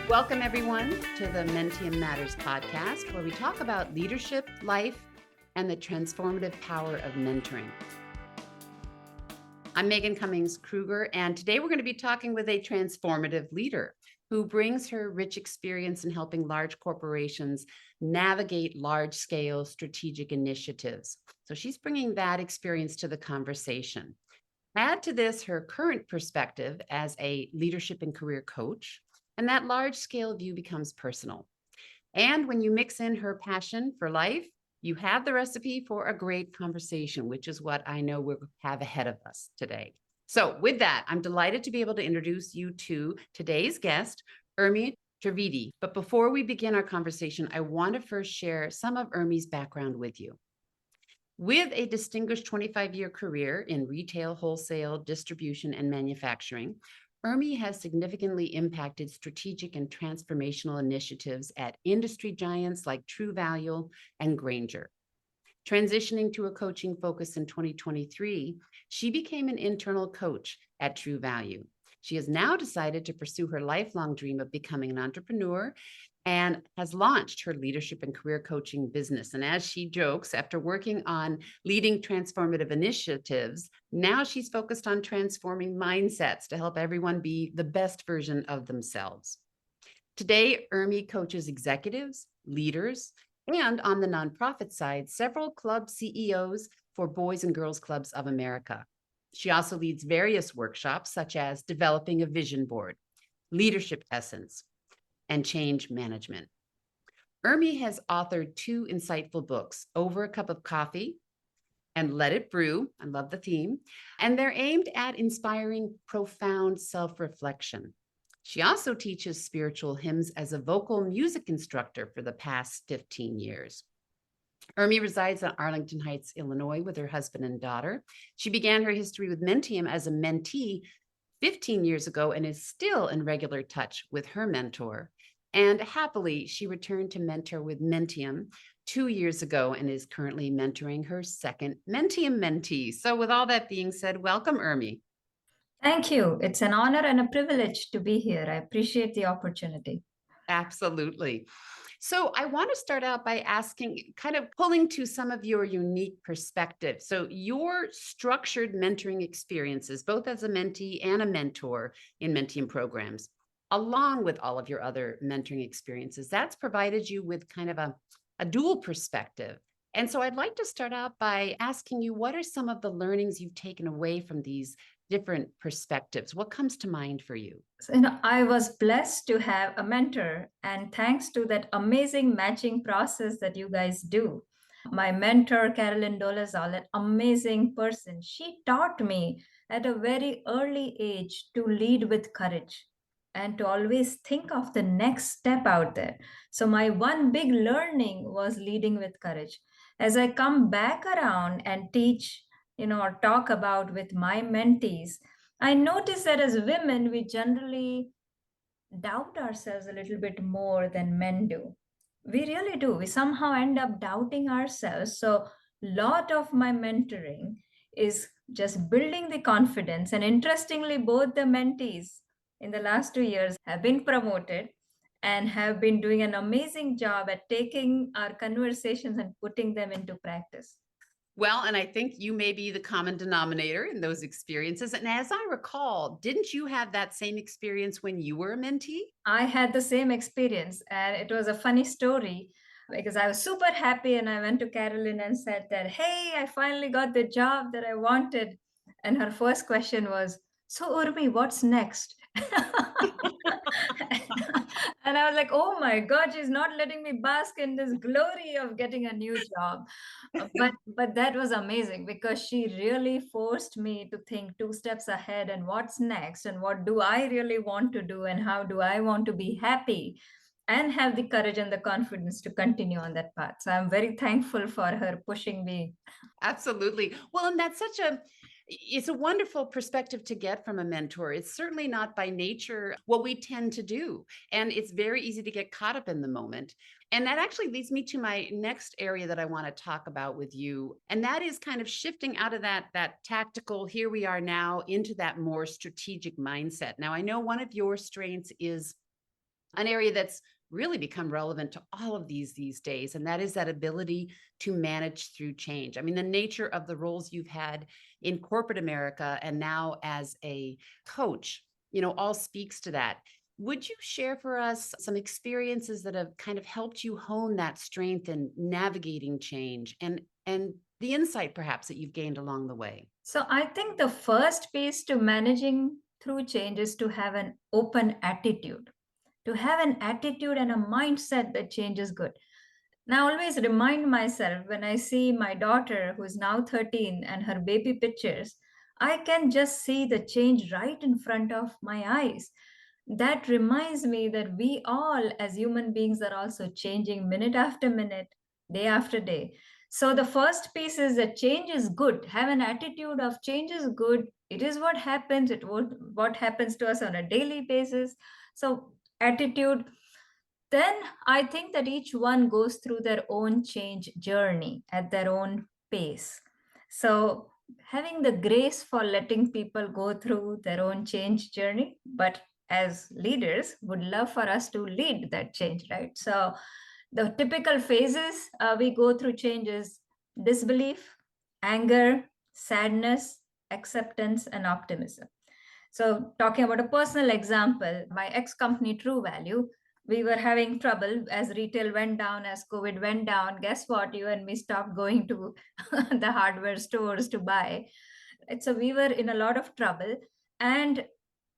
Welcome, everyone, to the Menttium Matters podcast, where we talk about leadership, life, and the transformative power of mentoring. I'm Megan Cummings Kruger, and today we're going to be talking with a transformative leader who brings her rich experience in helping large corporations navigate large-scale strategic initiatives. So she's bringing that experience to the conversation. Add to this her current perspective as a leadership and career coach, and that large-scale view becomes personal. And when you mix in her passion for life, you have the recipe for a great conversation, which is what I know we'll have ahead of us today. So with that, I'm delighted to be able to introduce you to today's guest, Urmi Trivedi. But before we begin our conversation, I want to first share some of Urmi's background with you. With a distinguished 25-year career in retail, wholesale, distribution, and manufacturing, Urmi has significantly impacted strategic and transformational initiatives at industry giants like True Value and Grainger. Transitioning to a coaching focus in 2023, she became an internal coach at True Value. She has now decided to pursue her lifelong dream of becoming an entrepreneur and has launched her leadership and career coaching business. And as she jokes, after working on leading transformative initiatives, now she's focused on transforming mindsets to help everyone be the best version of themselves. Today, Urmi coaches executives, leaders, and on the nonprofit side, several club CEOs for Boys and Girls Clubs of America. She also leads various workshops such as developing a vision board, leadership essence, and change management. Urmi has authored two insightful books, Over a Cup of Coffee and Let It Brew. I love the theme. And they're aimed at inspiring profound self-reflection. She also teaches spiritual hymns as a vocal music instructor for the past 15 years. Urmi resides in Arlington Heights, Illinois, with her husband and daughter. She began her history with Menttium as a mentee 15 years ago and is still in regular touch with her mentor. And happily, she returned to mentor with Menttium 2 years ago and is currently mentoring her second Menttium mentee. So with all that being said, welcome, Urmi. Thank you. It's an honor and a privilege to be here. I appreciate the opportunity. Absolutely. So I want to start out by asking, kind of pulling to some of your unique perspective. So your structured mentoring experiences, both as a mentee and a mentor in Menttium programs, along with all of your other mentoring experiences, that's provided you with kind of a dual perspective. And so I'd like to start out by asking you, what are some of the learnings you've taken away from these different perspectives? What comes to mind for you? So, I was blessed to have a mentor, and thanks to that amazing matching process that you guys do. My mentor, Carolyn Dolezal, an amazing person, she taught me at a very early age to lead with courage and to always think of the next step out there. So, my one big learning was leading with courage. As I come back around and teach, or talk about with my mentees, I notice that as women, we generally doubt ourselves a little bit more than men do. We really do. We somehow end up doubting ourselves. So, lot of my mentoring is just building the confidence. And interestingly, both the mentees in the last 2 years have been promoted and have been doing an amazing job at taking our conversations and putting them into practice. Well, and I think you may be the common denominator in those experiences. And as I recall, didn't you have that same experience when you were a mentee? I had the same experience, and it was a funny story because I was super happy and I went to Carolyn and said that, hey, I finally got the job that I wanted. And her first question was, so Urmi, what's next? And I was like, oh my God, she's not letting me bask in this glory of getting a new job. But that was amazing because she really forced me to think 2 steps ahead and what's next and what do I really want to do and how do I want to be happy and have the courage and the confidence to continue on that path. So I'm very thankful for her pushing me. Absolutely. Well, and that's it's a wonderful perspective to get from a mentor. It's certainly not by nature what we tend to do. And it's very easy to get caught up in the moment. And that actually leads me to my next area that I want to talk about with you. And that is kind of shifting out of that tactical, here we are now, into that more strategic mindset. Now, I know one of your strengths is an area that's really become relevant to all of these days, and that is that ability to manage through change. I mean, the nature of the roles you've had in corporate America and now as a coach, all speaks to that. Would you share for us some experiences that have kind of helped you hone that strength in navigating change, and the insight perhaps that you've gained along the way? So I think the first piece to managing through change is to have an open attitude, to have an attitude and a mindset that change is good. Now, I always remind myself when I see my daughter, who is now 13, and her baby pictures, I can just see the change right in front of my eyes. That reminds me that we all, as human beings, are also changing minute after minute, day after day. So, the first piece is that change is good. Have an attitude of change is good. It is what happens. What happens to us on a daily basis. So, attitude. Then I think that each one goes through their own change journey at their own pace. So having the grace for letting people go through their own change journey, but as leaders would love for us to lead that change, right? So the typical phases we go through change is disbelief, anger, sadness, acceptance, and optimism. So, talking about a personal example, my ex company True Value, we were having trouble as retail went down, as COVID went down. Guess what? You and me stopped going to the hardware stores to buy. And so, we were in a lot of trouble. And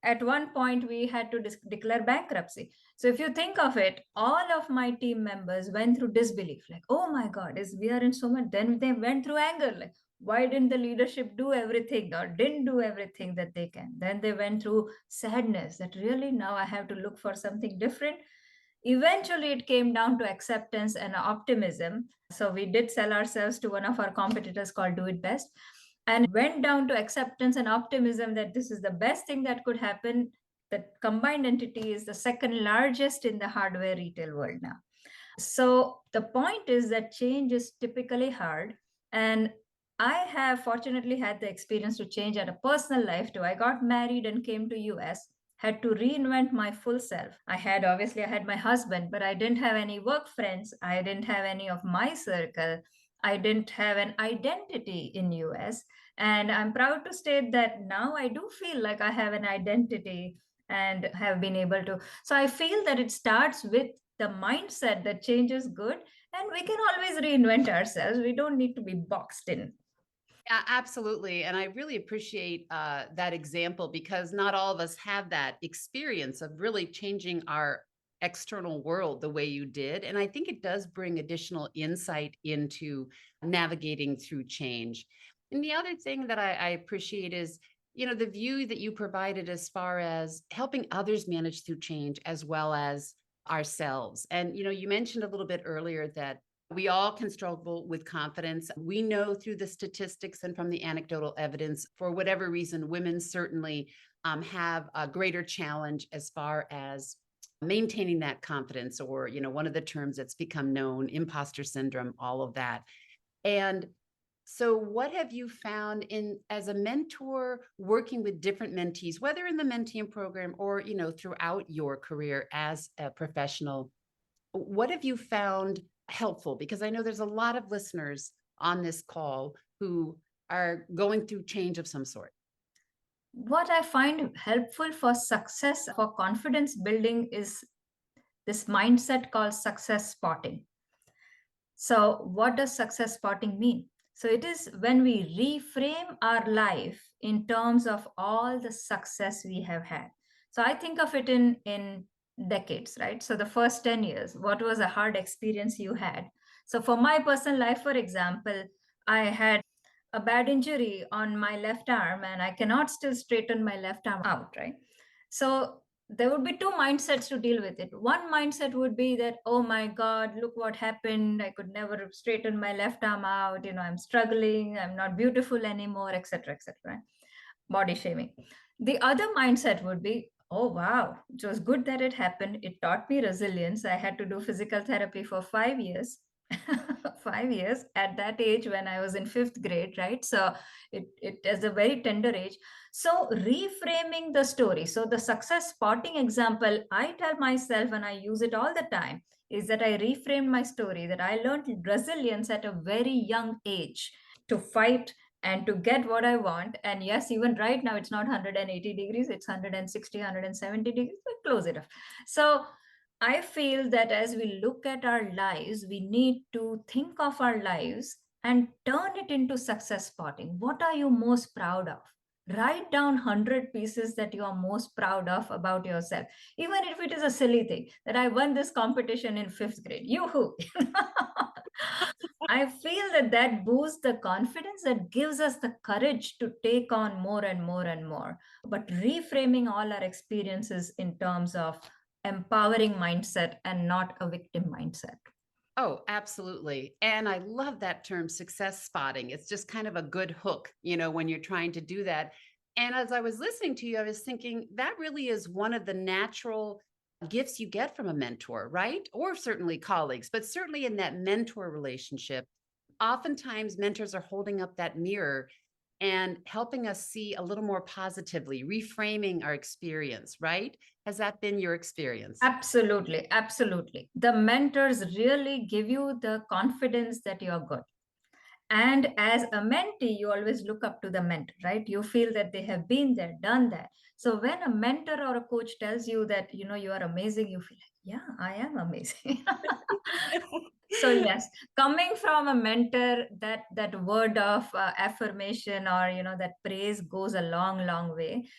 at one point, we had to declare bankruptcy. So, if you think of it, all of my team members went through disbelief like, oh my God, we are in so much. Then they went through anger like, why didn't the leadership do everything or didn't do everything that they can? Then they went through sadness that really now I have to look for something different. Eventually it came down to acceptance and optimism. So we did sell ourselves to one of our competitors called Do It Best, and went down to acceptance and optimism that this is the best thing that could happen. The combined entity is the second largest in the hardware retail world now. So the point is that change is typically hard. And I have fortunately had the experience to change at a personal life too. I got married and came to US, had to reinvent my full self. I had my husband, but I didn't have any work friends. I didn't have any of my circle. I didn't have an identity in US. And I'm proud to state that now I do feel like I have an identity and have been able to. So I feel that it starts with the mindset that change is good and we can always reinvent ourselves. We don't need to be boxed in. Yeah, absolutely. And I really appreciate that example, because not all of us have that experience of really changing our external world the way you did. And I think it does bring additional insight into navigating through change. And the other thing that I appreciate is, the view that you provided as far as helping others manage through change as well as ourselves. And, you mentioned a little bit earlier that we all can struggle with confidence. We know through the statistics and from the anecdotal evidence, for whatever reason, women certainly have a greater challenge as far as maintaining that confidence, or, one of the terms that's become known, imposter syndrome, all of that. And so what have you found in as a mentor working with different mentees, whether in the Menttium program or, throughout your career as a professional? What have you found helpful? Because I know there's a lot of listeners on this call who are going through change of some sort. What I find helpful for success, for confidence building, is this mindset called success spotting. So, what does success spotting mean? So, it is when we reframe our life in terms of all the success we have had. So, I think of it in decades, right? So, the first 10 years, what was a hard experience you had? So, for my personal life, for example, I had a bad injury on my left arm and I cannot still straighten my left arm out, right? So there would be two mindsets to deal with it. One mindset would be that, oh my God, look what happened. I could never straighten my left arm out. I'm struggling. I'm not beautiful anymore, etc., etc. Body shaming. The other mindset would be, oh wow, it was good that it happened. It taught me resilience. I had to do physical therapy for 5 years. 5 years at that age when I was in fifth grade, right? So it is a very tender age. So reframing the story. So the success spotting example, I tell myself, and I use it all the time, is that I reframed my story, that I learned resilience at a very young age to fight and to get what I want. And yes, even right now, it's not 180 degrees, it's 160, 170 degrees, but close enough. So I feel that as we look at our lives, we need to think of our lives and turn it into success spotting. What are you most proud of? Write down 100 pieces that you are most proud of about yourself, even if it is a silly thing that I won this competition in fifth grade. Yoo-hoo! I feel that that boosts the confidence, that gives us the courage to take on more and more and more. But reframing all our experiences in terms of empowering mindset and not a victim mindset. Oh, absolutely. And I love that term success spotting. It's just kind of a good hook, when you're trying to do that. And as I was listening to you, I was thinking that really is one of the natural gifts you get from a mentor, right? Or certainly colleagues, but certainly in that mentor relationship, oftentimes mentors are holding up that mirror and helping us see a little more positively, reframing our experience, right? Has that been your experience? Absolutely, absolutely. The mentors really give you the confidence that you're good. And as a mentee, you always look up to the mentor, right? You feel that they have been there, done that. So when a mentor or a coach tells you that, you are amazing, you feel like, yeah, I am amazing. So yes, coming from a mentor, that word of affirmation, or that praise goes a long, long way.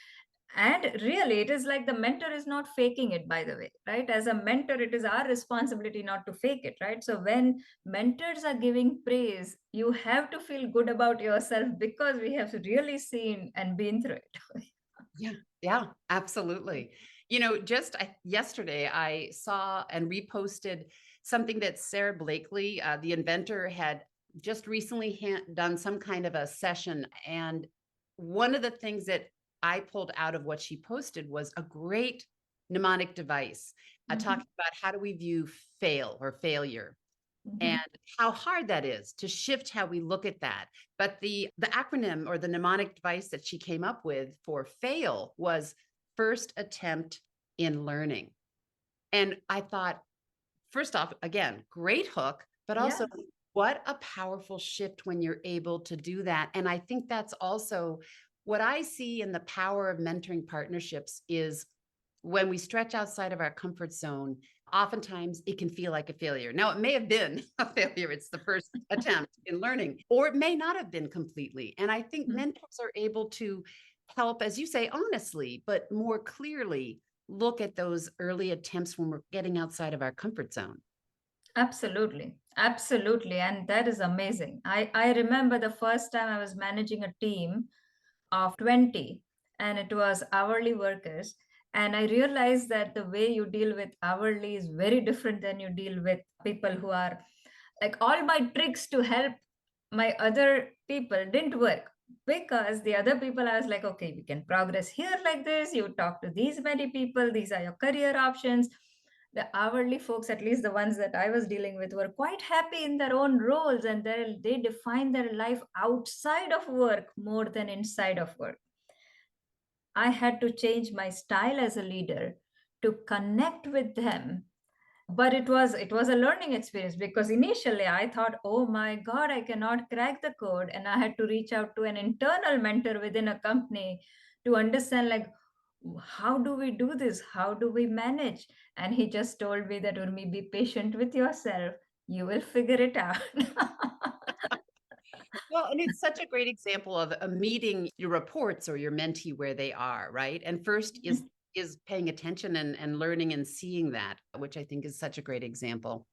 And really, it is like the mentor is not faking it, by the way, right? As a mentor, it is our responsibility not to fake it, right? So when mentors are giving praise, you have to feel good about yourself because we have really seen and been through it. Yeah, yeah, absolutely. Just yesterday, I saw and reposted something that Sarah Blakely, the inventor, had just recently done some kind of a session. And one of the things that I pulled out of what she posted was a great mnemonic device, Mhm, talking about how do we view fail or failure and mhm. how hard that is to shift how we look at that. But the acronym or the mnemonic device that she came up with for fail was first attempt in learning. And I thought, first off, again, great hook, but Yeah, also what a powerful shift when you're able to do that. And I think that's also what I see in the power of mentoring partnerships is when we stretch outside of our comfort zone, oftentimes it can feel like a failure. Now, it may have been a failure. It's the first attempt in learning, or it may not have been completely. And I think mm, mentors are able to help, as you say, honestly, but more clearly look at those early attempts when we're getting outside of our comfort zone. absolutely. Absolutely. And that is amazing. I remember the first time I was managing a team of 20, and it was hourly workers. And I realized that the way you deal with hourly is very different than you deal with people who are like, all my tricks to help my other people didn't work, because the other people, I was like, okay, we can progress here like this. You talk to these many people, these are your career options. The hourly folks, at least the ones that I was dealing with, were quite happy in their own roles, and they define their life outside of work more than inside of work. I had to change my style as a leader to connect with them. But it was a learning experience, because initially I thought, oh my god, I cannot crack the code, and I had to reach out to an internal mentor within a company to understand, like, how do we do this, how do we manage. And he just told me that, Urmi, be patient with yourself, you will figure it out. Well, and it's such a great example of a meeting your reports or your mentee where they are, right? And first is paying attention and learning and seeing that, which I think is such a great example.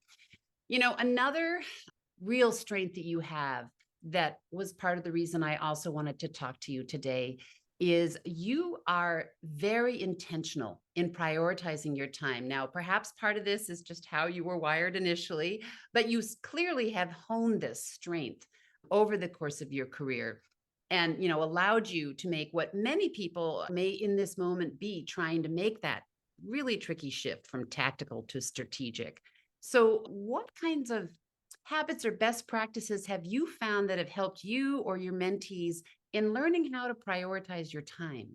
Another real strength that you have that was part of the reason I also wanted to talk to you today is you are very intentional in prioritizing your time. Now, perhaps part of this is just how you were wired initially, but you clearly have honed this strength over the course of your career and allowed you to make what many people may in this moment be trying to make that really tricky shift from tactical to strategic. So what kinds of habits or best practices have you found that have helped you or your mentees in learning how to prioritize your time?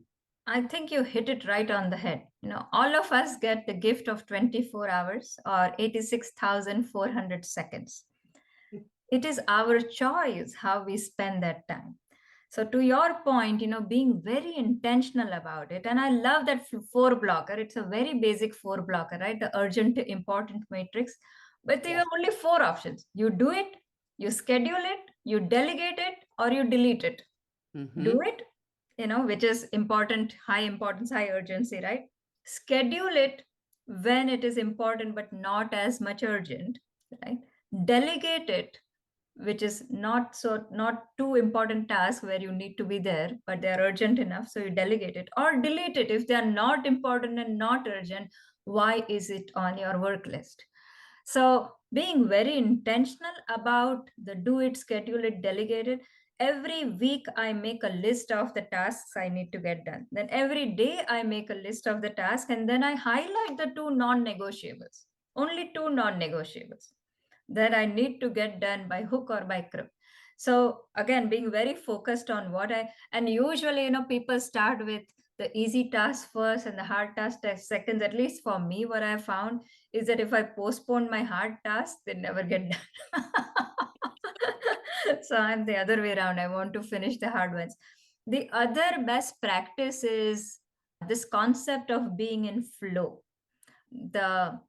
I think you hit it right on the head. All of us get the gift of 24 hours or 86,400 seconds. It is our choice how we spend that time. So to your point, being very intentional about it. And I love that four blocker. It's a very basic four blocker, right? The urgent to important matrix. But there Yeah. are only four options. You do it, you schedule it, you delegate it, or you delete it. Do Hmm. it, which is important, high importance, high urgency, right? Schedule it when it is important, but not as much urgent, right? Delegate it, which is not too important task where you need to be there, but they are urgent enough. So you delegate it or delete it if they are not important and not urgent. Why is it on your work list? So being very intentional about the do it, schedule it, delegate it. Every week I make a list of the tasks I need to get done. Then every day I make a list of the tasks and then I highlight the two non-negotiables. Only two non-negotiables that I need to get done by hook or by crook. So again, being very focused on and usually, people start with the easy task first and the hard task seconds. At least for me, what I found is that if I postpone my hard tasks, they never get done. So I'm the other way around. I want to finish the hard ones. The other best practice is this concept of being in flow. The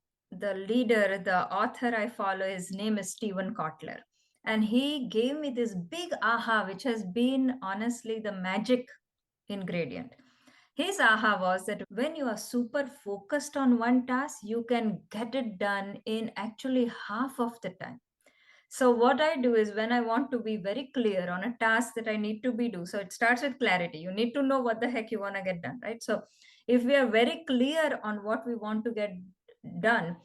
leader, the author I follow, his name is Stephen Kotler. And he gave me this big aha, which has been honestly the magic ingredient. His aha was that when you are super focused on one task, you can get it done in actually half of the time. So what I do is when I want to be very clear on a task that I need to be do. So it starts with clarity. You need to know what the heck you want to get done, right? So if we are very clear on what we want to get done,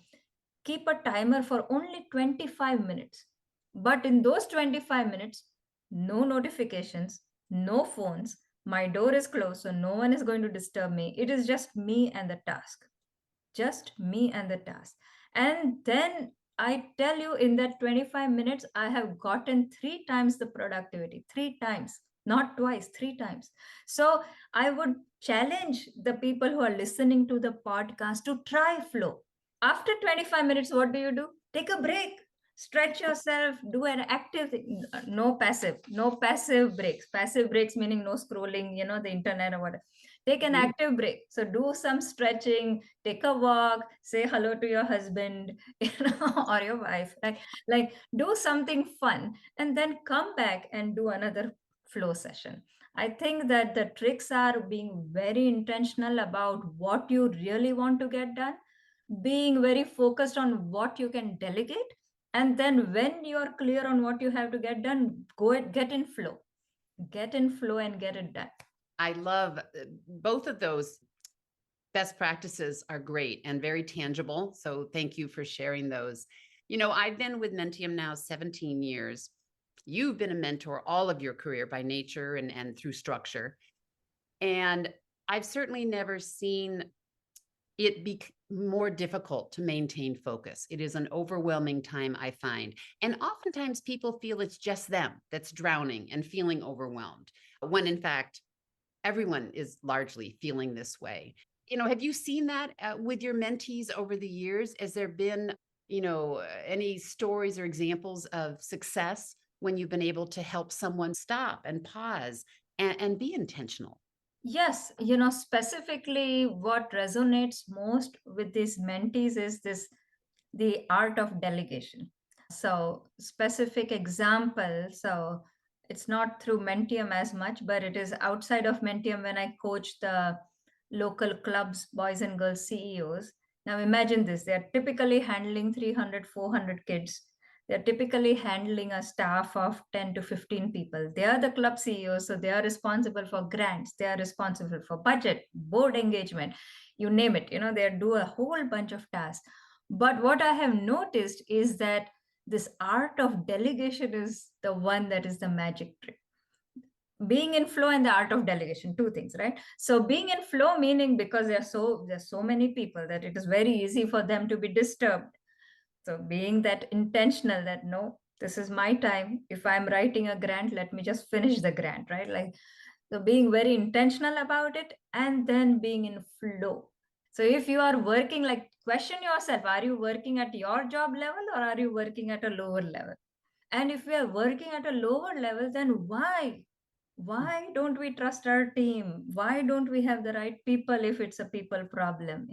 keep a timer for only 25 minutes. But in those 25 minutes, no notifications, no phones. My door is closed, so no one is going to disturb me. It is just me and the task. Just me and the task. And then I tell you, in that 25 minutes, I have gotten 3 times the productivity, 3 times, not twice, 3 times. So I would challenge the people who are listening to the podcast to try flow. After 25 minutes, what do? Take a break, stretch yourself, do an active thing. No passive breaks. Passive breaks meaning no scrolling, the internet or whatever. Take an Mhm. active break. So do some stretching, take a walk, say hello to your husband, or your wife. Like do something fun and then come back and do another flow session. I think that the tricks are being very intentional about what you really want to get done, being very focused on what you can delegate, and then when you're clear on what you have to get done, get in flow. Get in flow and get it done. I love both of those best practices are great and very tangible. So thank you for sharing those. I've been with Menttium now 17 years. You've been a mentor all of your career by nature and through structure. And I've certainly never seen it be more difficult to maintain focus. It is an overwhelming time, I find. And oftentimes people feel it's just them that's drowning and feeling overwhelmed, when in fact, everyone is largely feeling this way. Have you seen that with your mentees over the years? Has there been, any stories or examples of success when you've been able to help someone stop and pause and be intentional? Yes, specifically what resonates most with these mentees is the art of delegation. So, specific example, so it's not through Menttium as much, but it is outside of Menttium when I coach the local clubs, boys and girls CEOs. Now imagine this, they are typically handling 300, 400 kids. They're typically handling a staff of 10 to 15 people. They are the club CEOs, so they are responsible for grants, they are responsible for budget, board engagement, you name it. They do a whole bunch of tasks. But what I have noticed is that this art of delegation is the one that is the magic trick. Being in flow and the art of delegation, two things, right? So being in flow meaning because there's so many people that it is very easy for them to be disturbed. So being that intentional that no, This is my time. If I'm writing a grant, let me just finish the grant, right? Like, so being very intentional about it and then being in flow. So if you are working, like, question yourself, are you working at your job level or are you working at a lower level? And if we are working at a lower level, then why? Why don't we trust our team? Why don't we have the right people if it's a people problem?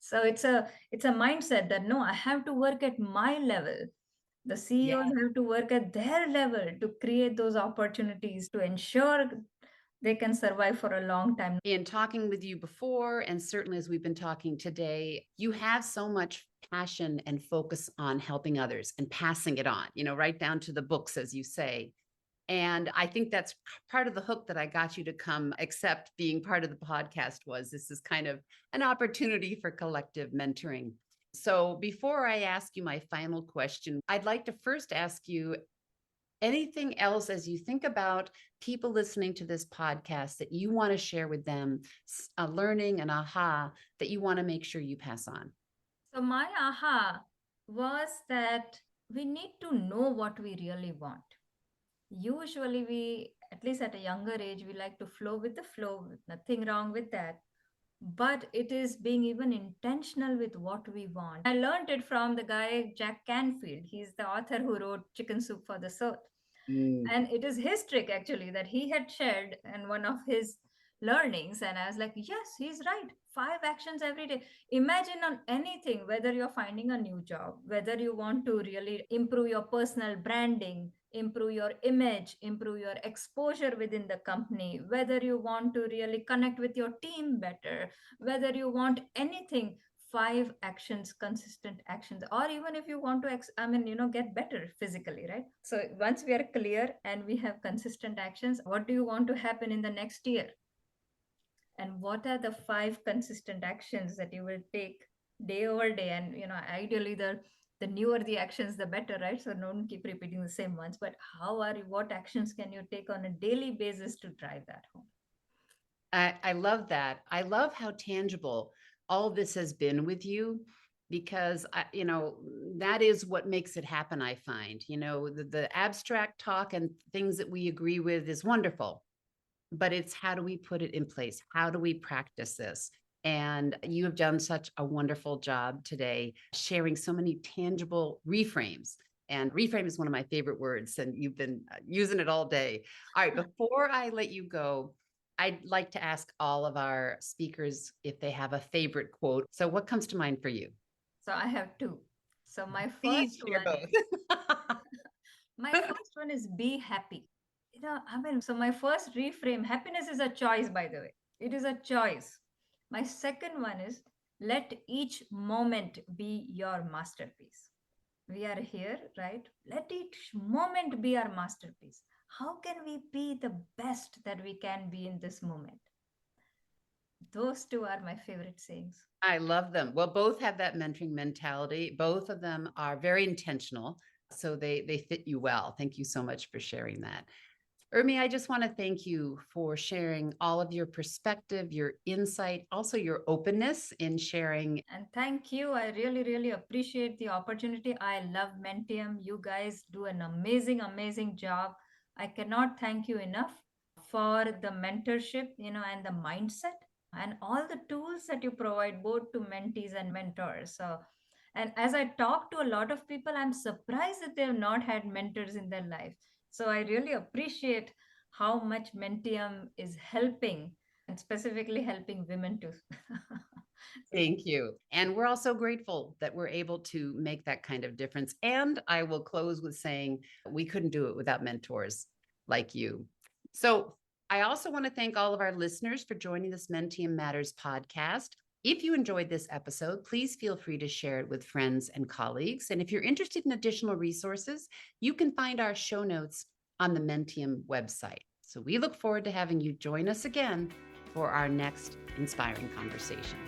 So it's a mindset that no, I have to work at my level. The Yeah. CEOs have to work at their level to create those opportunities to ensure they can survive for a long time. In talking with you before, and certainly as we've been talking today, you have so much passion and focus on helping others and passing it on, right down to the books, as you say. And I think that's part of the hook that I got you to come accept being part of the podcast was this is kind of an opportunity for collective mentoring. So before I ask you my final question, I'd like to first ask you anything else as you think about people listening to this podcast that you want to share with them, a learning, an aha that you want to make sure you pass on. So my aha was that we need to know what we really want. Usually we, at least at a younger age, we like to flow with the flow, nothing wrong with that. But it is being even intentional with what we want. I learned it from the guy Jack Canfield. He's the author who wrote Chicken Soup for the Soul. Mm. And it is his trick actually that he had shared in one of his learnings. And I was like, yes, he's right. 5 actions every day. Imagine on anything, whether you're finding a new job, whether you want to really improve your personal branding, improve your image, improve your exposure within the company, whether you want to really connect with your team better, whether you want anything, 5 actions, consistent actions, or even if you want to get better physically, right? So once we are clear and we have consistent actions, what do you want to happen in the next year, and what are the 5 consistent actions that you will take day over day? And ideally, the newer the actions, the better, right? So don't keep repeating the same ones, but what actions can you take on a daily basis to drive that home? I love that. I love how tangible all this has been with you because that is what makes it happen. I find, the abstract talk and things that we agree with is wonderful, but it's how do we put it in place? How do we practice this? And you have done such a wonderful job today sharing so many tangible reframes. And reframe is one of my favorite words, and you've been using it all day. All right, before I let you go, I'd like to ask all of our speakers if they have a favorite quote. So, what comes to mind for you? So I have two. So my Please first share one is both. my first one is be happy. So my first reframe, happiness is a choice, by the way. It is a choice. My second one is let each moment be your masterpiece. We are here, right? Let each moment be our masterpiece. How can we be the best that we can be in this moment? Those two are my favorite sayings. I love them. Well, both have that mentoring mentality. Both of them are very intentional. So they fit you well. Thank you so much for sharing that. Urmi, I just want to thank you for sharing all of your perspective, your insight, also your openness in sharing. And thank you. I really, really appreciate the opportunity. I love Menttium. You guys do an amazing, amazing job. I cannot thank you enough for the mentorship, and the mindset and all the tools that you provide both to mentees and mentors. So, and as I talk to a lot of people, I'm surprised that they've not had mentors in their life. So I really appreciate how much Menttium is helping, and specifically helping women too. Thank you. And we're also grateful that we're able to make that kind of difference. And I will close with saying we couldn't do it without mentors like you. So I also want to thank all of our listeners for joining this Menttium Matters podcast. If you enjoyed this episode, please feel free to share it with friends and colleagues. And if you're interested in additional resources, you can find our show notes on the Menttium website. So we look forward to having you join us again for our next inspiring conversation.